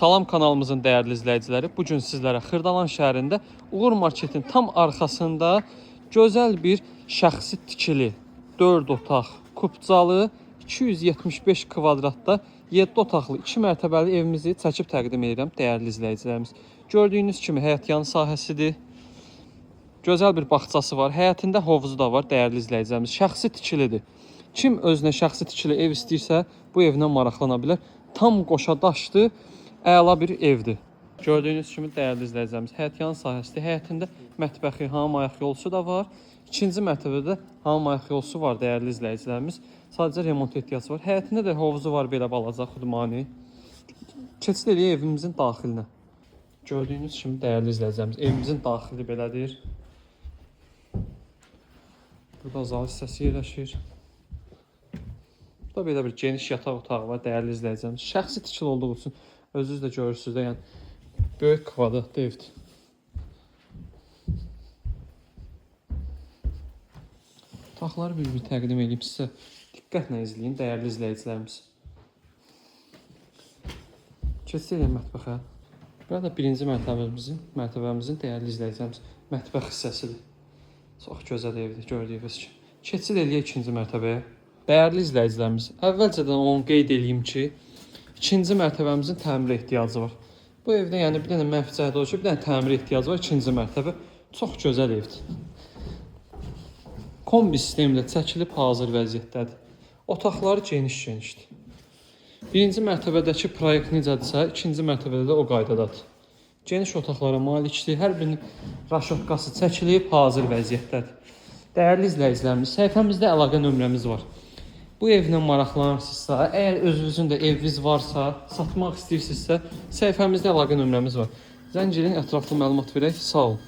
Salam kanalımızın değerli izləyiciləri, bugün sizlərə Xırdalan şəhərində Uğur Marketin tam arxasında gözəl bir şəxsi tikili 4 otaq kupcalı 275 kvadratda 7 otaqlı 2 mərtəbəli evimizi çəkib təqdim edirəm değerli izləyicilərimiz. Gördüyünüz kimi həyət yanı sahəsidir. Gözəl bir bağçası var. Həyətində hovuzu da var değerli izləyicilərimiz. Şəxsi tikilidir. Kim özünə şəxsi tikili ev istəyirsə bu evlə maraqlana bilər. Tam qoşa daşdı. Əla bir evdir. Gördüyünüz kimi değerli izləyicilərimiz, həyət yanı sahəsidir. Həyətində mətbəxi, hamam ayaq yolusu da var. İkinci mərtəbədə hamam ayaq yolusu var değerli izləyicilərimiz. Sadəcə remont ehtiyacı var. Həyətində də hovuzu var belə balaca xudmani. Keçid eləyək evimizin daxilinə. Gördüyünüz kimi değerli izləyicilərimiz, evimizin daxili belədir. Burada zal hissəsi yerləşir. Burada belə bir geniş yataq otağı var değerli izləyicilərimiz. Şəxsi tikili olduğu üçün özünüz də görürsünüz də, yəni böyük kvadratlı evdir. Otaqları bir təqdim edeyim sizə. Diqqətlə izləyin değerli izləyicilərimiz. Keçək mətbəxə. Burada birinci mərtəbəmizin değerli izləyicilərimiz mətbəx hissəsidir. Çox gözəl evdir gördüyünüz kimi. Keçid eləyək ikinci mərtəbəyə. Değerli izləyicilərimiz, əvvəlcədən onu qeyd edeyim ki, İkinci mərtəbəmizin təmir ehtiyacı var. Bu evdə yəni bir dənə mənfi cəhət o ki, bir dənə təmir ehtiyacı var. İkinci mərtəbə çox gözəl evdir. Kombi sistemlə çəkilib hazır vəziyyətdədir. Otaqları geniş-genişdir. Birinci mərtəbədəki proyekt necədirsə, ikinci mərtəbədə də o qaydadadır. Geniş otaqlara malikdir. Hər birinin raşotkası çəkilib hazır vəziyyətdədir. Değerli izləyicilərimiz, səhifəmizdə əlaqə nömrəmiz var. Bu evlə maraqlanırsınızsa, eğer özünüzün də eviniz varsa, satmaq istəyirsinizsə, səhifəmizdə əlaqə nömrəmiz var. Zəng edin, ətraflı məlumat verək. Sağ olun.